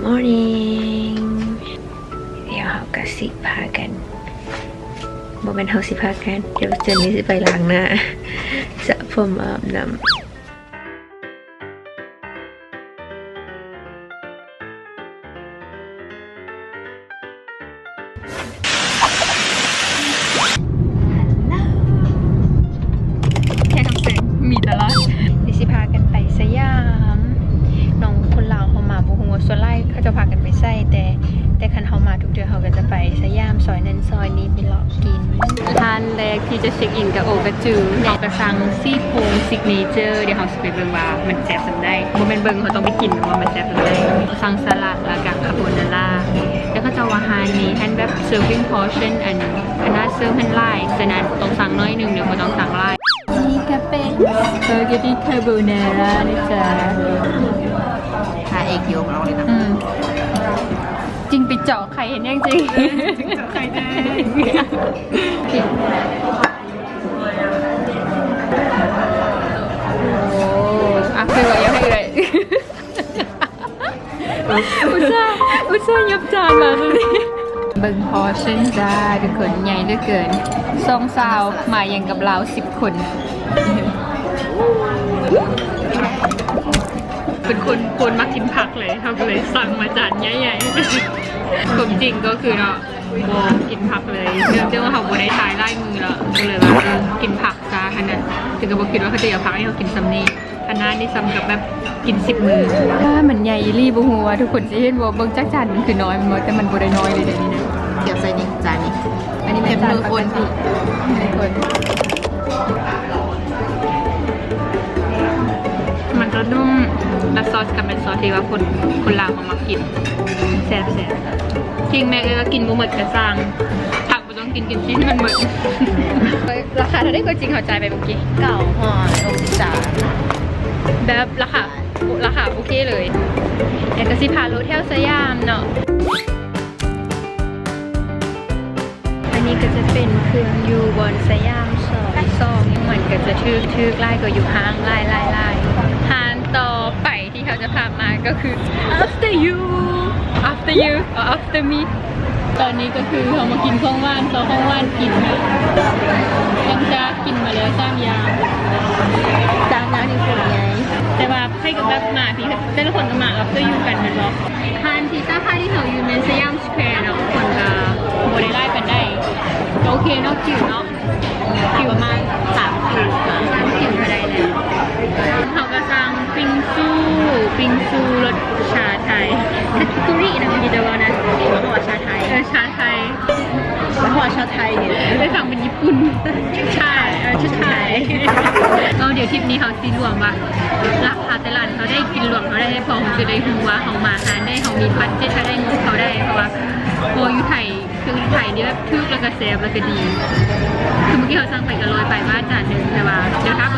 morning เดี๋ยวเราก็สิพากันบ่แม่นเฮาสิพากันเดี๋ยวเจนนี้สิไปล้างหน้าสระผมอาบน้ำแค่คำเสียงมีตลอดดิสิพากันไปสยามน้องคนลาวเขามาบุหัวส่วนไล่เขาจะพากันไปใส่แต่คันเขามาทุกเดือนเขาก็จะไปสยามซอยนั้นซอยนี้ไปเลาะกินร้านแรกที่จะเช็คอินกับโอกระจือเรากระซังซี่โครงซิกเนเจอร์เดี๋ยวเขาจะไปเบิ่งว่ามันแซ่บสันได้โมเมนต์เบิ่งเขาต้องไปกินว่ามันแซ่บสันได้สั่งสลัดแล้วกับคาโบนาร่าแล้วก็จะว่าฮานี้ฮันแบบเซิร์ฟวิ่งพอร์ชั่นอันน่าเซิร์ฟฮันไล่ฉะนั้นต้องสั่งน้อยหนึ่งเดี๋ยวเขาต้องสั่งไล่นี่ก็เป็นสปาเกตตี้คาโบนาร่านะจ๊ะพาเอกโยมเราเลยนะจริงไปเจาะไข่เห็นยังจริงเจาะไข่ได้โอ้อะคือว่ายังให้เลยอุตส่าห์ยับจานมาเลยเบิ่งพอชั่นจ้าทุกคนใหญ่เหลือเกินซองซาวมาอย่างกับเรา10 คนเป็นคนมักกินผักเลยเขาก็เลยสั่งมาจานใหญ่ๆผมจริงก็คือเนาะโบกินผักเลยเนื่องจากว่าเขาโบได้ทายไล่มือแล้วก็เลยว่ากินผักซะขนาดถึงกับบอกคิดว่าเขาจะเอาผักให้เขากินซัมนี่ขนาดนี้ซ้ำกับแบบกิน10 มือถ้ามันใหญ่รีบหัวทุกคนจะเห็นว่าเบิ้งจักจานมันคือน้อยมันแต่มันโบได้น้อยเลยเดี๋ยวนี้นะเดี๋ยวใส่นี่จานนี้อันนี้เป็นจานปกติมันก็นุ่มและซอสกับเป็นซอสที่ว่าคนลาวเขามากินแซ่บจริงแม่ก็กินบุหมดกระซังผักไม่ต้องกินชิ้นมันหมดราคาเท่าได้ก็จริงเข้าใจไปเมื่อกี้เก่าห่อ63แบบราคาโอเคเลยอยากจะสิพาโรเทลสยามเนาะอันนี้ก็จะเป็นเครื่องอยู่บนสยามซองยังเหมือนกับจะทึกไล่ก็อยู่ห้างไล่ห้างต่อไปที่เขาจะพามาก็คือ after you or after me ตอนนี้ก็คือเรามากินข้าวว่านต่อข้าวว่านกินยังจะกินมาแล้ว3 อย่างนี่คนใหญ่แต่ว่าให้กับแบบมาพี่แต่ละคนก็มา after you กันนะเนาะทานที่สาขาที่เขาอยู่ในสยามสแควร์เนาะคนก็โมได้ไล่กันได้โอเคเนาะคิวประมาณ3 คิวอะไรแล้วเขาก็สั่งปิงซูรสชาไทยแคตตาล็อกนะมันจะว่านะหัวชาไทยชาไทยหัวชาไทยเนี่ยไปสั่งเป็นญี่ปุ่นใช่ชุดไทยเราเดี๋ยวทริปนี้เขาซีรวมว่าราคาแต่ละเขาได้กินรวมเขาได้พอเขาจะได้รู้ว่าเขามาหาได้เขามีบัตเจ็ตเขาได้งบเขาได้เพราะว่าโบอยู่ไทยคือไทยนี่แบบทึกแล้วก็แซ่บแล้วก็ดีคือเมื่อกี้เขาสั่งไปกัน100 ไปบ้านจานหนึ่งแต่ว่าเดี๋ยวครับ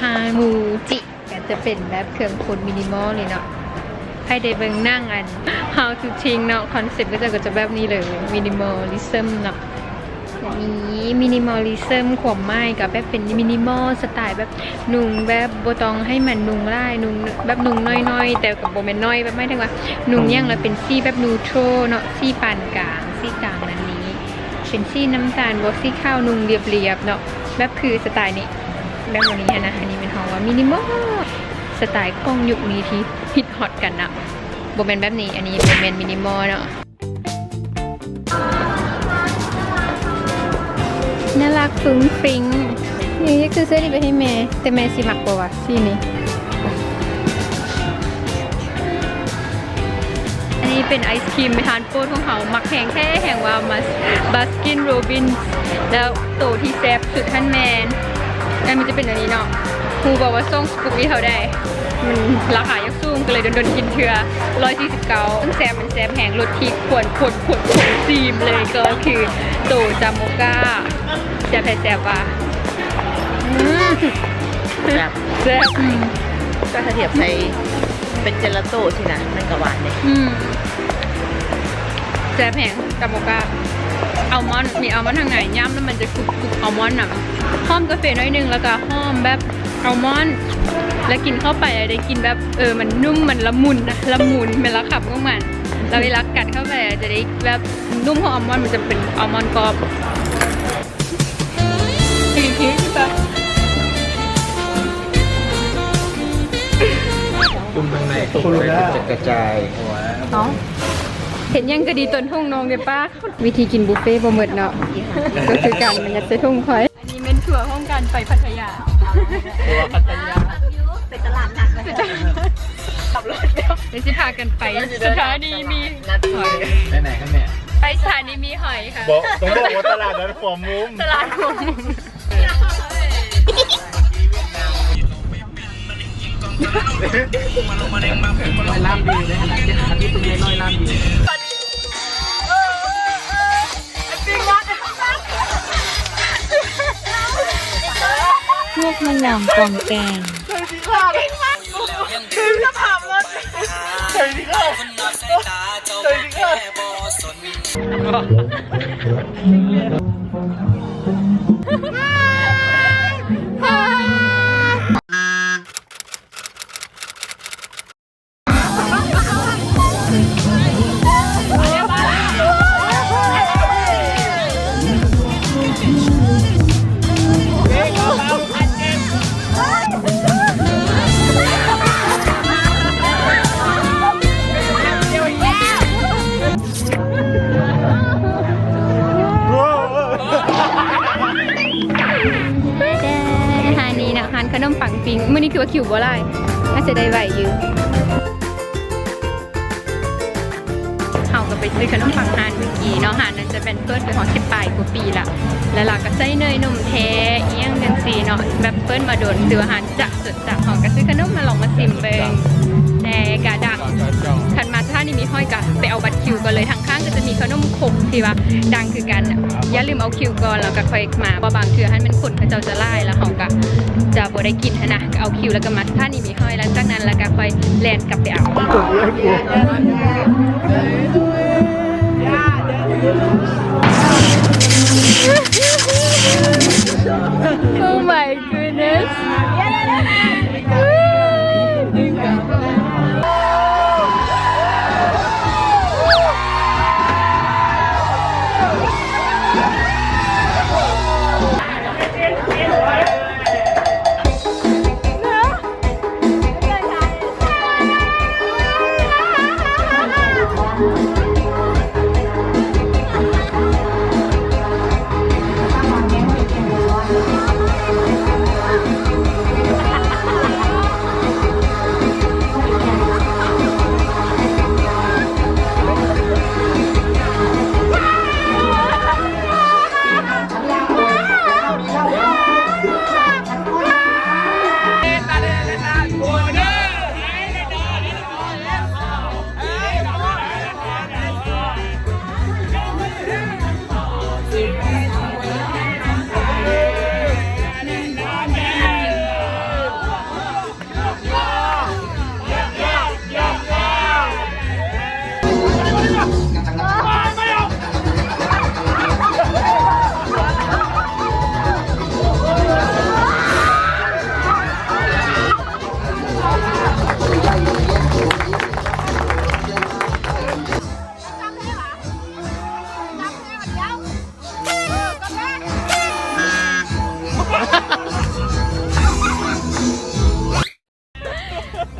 ฮามูจิก็จะเป็นแบบเครื่องคนมินิมอลเลยเนาะให้ได้เบิ่งนั่งอัน how to ทิ้งเนาะคอนเซ็ปต์ก็จะแบบนี้เลยมินิมอลิซึมเนาะอย่างนี้มินิมอลิซึมความหมายกับแบบเป็นมินิมอลสไตล์แบบนุ่งแบบโบตองให้มันนุ่งไล่นุ่งแบบนุ่งน้อยๆแต่กับโบแมนน้อยแบบไม่ถึงว่านุ่งย่างแล้วเป็นซี่แบบนูโตรเนาะซี่ปานกลางซี่กลางนั้นนี้เป็นซี่น้ำตาลบวกซี่ข้าวนุ่งเรียบๆเนาะแบบคือสไตล์นี้แบบวันนี้นะอันนี้เป็นของว่ามินิมอลสไตล์กล้องยุคนี้ที่ฮิตฮอตกันนะโบแมนแบบนี้อันนี้โบแมนมินิมอลเนาะน่ารักฟุ้งฟิ้งนี่คือเสื้อที่ไปให้แม่แต่แม่สิมักกว่าสีนี้อันนี้เป็นไอศครีมไปทานโปรดของเขามักแห้งแค่แห้งว่าบัสกินโรบินแล้วโตที่แซ่บสุดท่านแมนมันจะเป็นอันนี้เนาะครูบอกว่าส่งสกูปปี้เขาได้ มันราคายังสูงก็เลยโดนกินเทือ149ซึ่งแซมมันแซมแหงรสที่ขวดซีมเลยก็คือโตจาโมก้าแซมแซมว่าแบบ แซ่บ ก็ถ้าเทียบใช้เป็นเจลาโต้สินะมันก็หวานเลย แซ่บแหงจาโมก้าอัลมอนด์มีอัลมอนด์ทางไหนย่ำแล้วมันจะกรุบอัลมอนด์น่ะหอมกาแฟน้อยนึงแล้วก็หอมแบบอัลมอนด์แล้วกินเข้าไปได้กินแบบมันนุ่มมันละมุนนะละมุนเป็นละขับของมันแล้วเวลากัดเข้าไปจะได้แบบนุ่มของอัลมอนด์มันจะเป็นอัลมอนด์กรอบจริงๆใช่ปะ ตุ้มข้างในตุ้มไปจะกระจาย เนาะเห็นยังกระดีต้นทุ่งนองเดี๋ยวป้าวิธีกินบุฟเฟ่ต์บ่หมดเนาะก็คือการมันยัดใส่ทุ่งคอยอันนี้เป็นทัวร์ห้องการไปพัทยา ตัวพัทยา ไปตลาดนัดไป ขับรถเดี๋ยวสิพากันไปสถานีมีหอย ไปไหนกันเนี่ย ไปสถานีมีหอยค่ะ บอกต้องบอกว่าตลาดนั้นขวามุม ตลาดหัวมุม ลอยล่ามดีเลยขนาดที่ตรงนี้ลอยล่ามดี พวกมันหนองกองแกง ฮานีนะฮานขนมปังปิงมื่อนี้คือว่าคิวบ่ไรน่าจะได้ไหวอยู่เขาก็ไปซื้อขนมปังฮานเมื่อกี้เนาะฮานนั้นจะเป็นเปิดไปของ10 ปลายกว่าปีละแล้วเราก็ใส่เนยนมแท้เอี้ยงเดนซีเนาะแบบเปิ้ลมาโดนซื้ออาหารจะสดจากของก็ซื้อขนมมาลองมาซิมเบิงแต่กะดังคันมาถ้านี่มีห้อยกะไปเอาบัตรคิวก่อนเลยทางข้างก็จะมีขนมขบที่ว่าดังคือกันอย่าลืมเอาคิวก่อนแล้วก็ค่อยมาเพราะบางเทื่อให้มันขนเขาเจ้าจะไล่แล้วเขาก็จะบ่ได้กินนะก็เอาคิวแล้วก็มาถ้านี่มีห้อยแล้วจากนั้นแล้วก็ค่อยแล่นกลับไปเอา Oh my goodness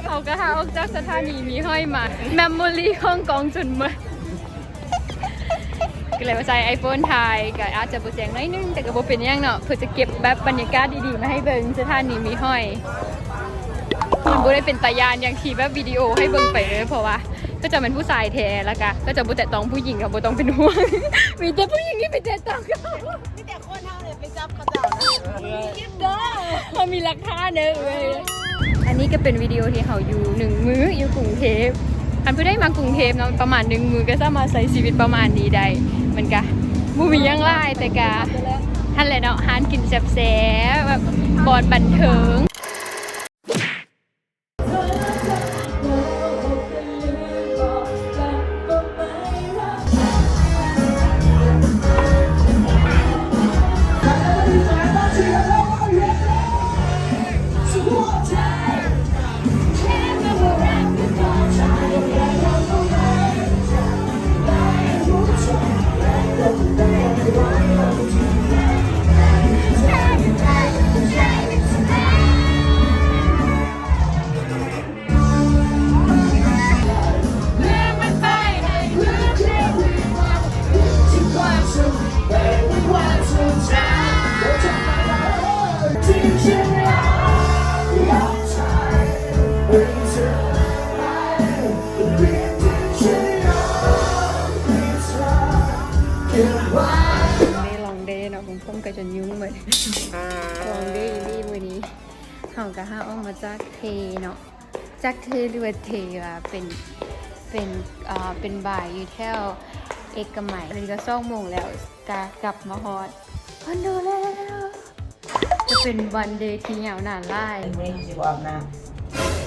เขาก็หาออกจากสถานีมีห้อยมาแมมโมรี่ห้องกองจนหมดก็เลยมาใส่ iPhone ถ่ายก็อาจจะบ่แจ้งน้อยนึงแต่ก็บ่เป็นหยังเนาะเพื่อจะเก็บแบบบรรยากาศดีๆมาให้เบิ่งสถานีมีห้อยมันบ่ได้เป็นตายานอย่างที่แบบวิดีโอให้เบิ่งไปเลยเพราะว่าก็จะเป็นผู้ชายแท้แล้วก็จะบ่แตะต้องผู้หญิงก็บ่ต้องเป็นห่วงมีแต่ผู้หญิงที่ไปแตะต้องเขามีแต่คนเฮาเลยไปจับเขาเจ้านะเขามีหลักฐานเด้อเว้ย อันนี้ก็เป็นวิดีโอที่เขาอยู่1 มื้ออยู่กรุงเทพอันเพื่อได้มากรุงเทพเนาะประมาณ1 มื้อก็สามารถใช้ชีวิตประมาณนี้ได้มันก็บ่มีหยังหลายแต่ก็ท่านแหละเนาะหารกินแซ่บๆแบบบอนบันเทิงลองเดย์เนาะผมก็จะยุ่งเหมือนลองเดย์อินดี้มือนี้เขาก็ห้าออกมาจากเทเนาะจากเทด้วยเทว่าเป็นบ่ายอยู่แถวเอกมัยมันก็2 โมงแล้วกลับมาฮอดคอนโดแล้วจะเป็นวันเดย์ที่ยาวนานไล่ ไม่สิบอาบน้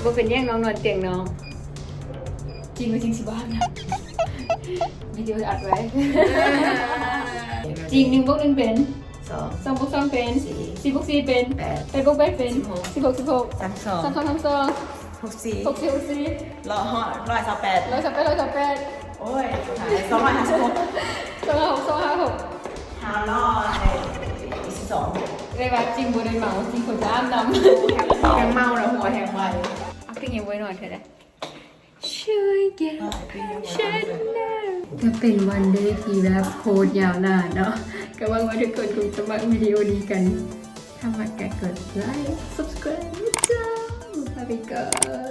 ว่าเป็นแย่งน้องนอนเตียงน้องจริงหรือจริงสิบ้านนะวิดีโออัดไว้จริง1 บวก 1เป็น ำ 2 บวก 2เป็น 4 4 บวก 4เป็น 8 8 บวก 8เป็น 16 16 32 32 64 64 รอฮอด128 128 โอ้ย256 256 หาล้อ22 เลยว่าจริงบ่ได้เมาจริงคนจะอ้ามนำ แหงเมาแล้วหัวแหงไว เอาขึ้นยังไว้หน่อยเถอะนะช่วยแกฉันนะจะเป็นวันเดย์ที่แบบโคตรยาวนานเนาะก็หวังว่าทุกคนคงจะมาวิดีโอนี้กันถ้ามาแกกดไลค์ subscribe นะจ๊ะไปก่อน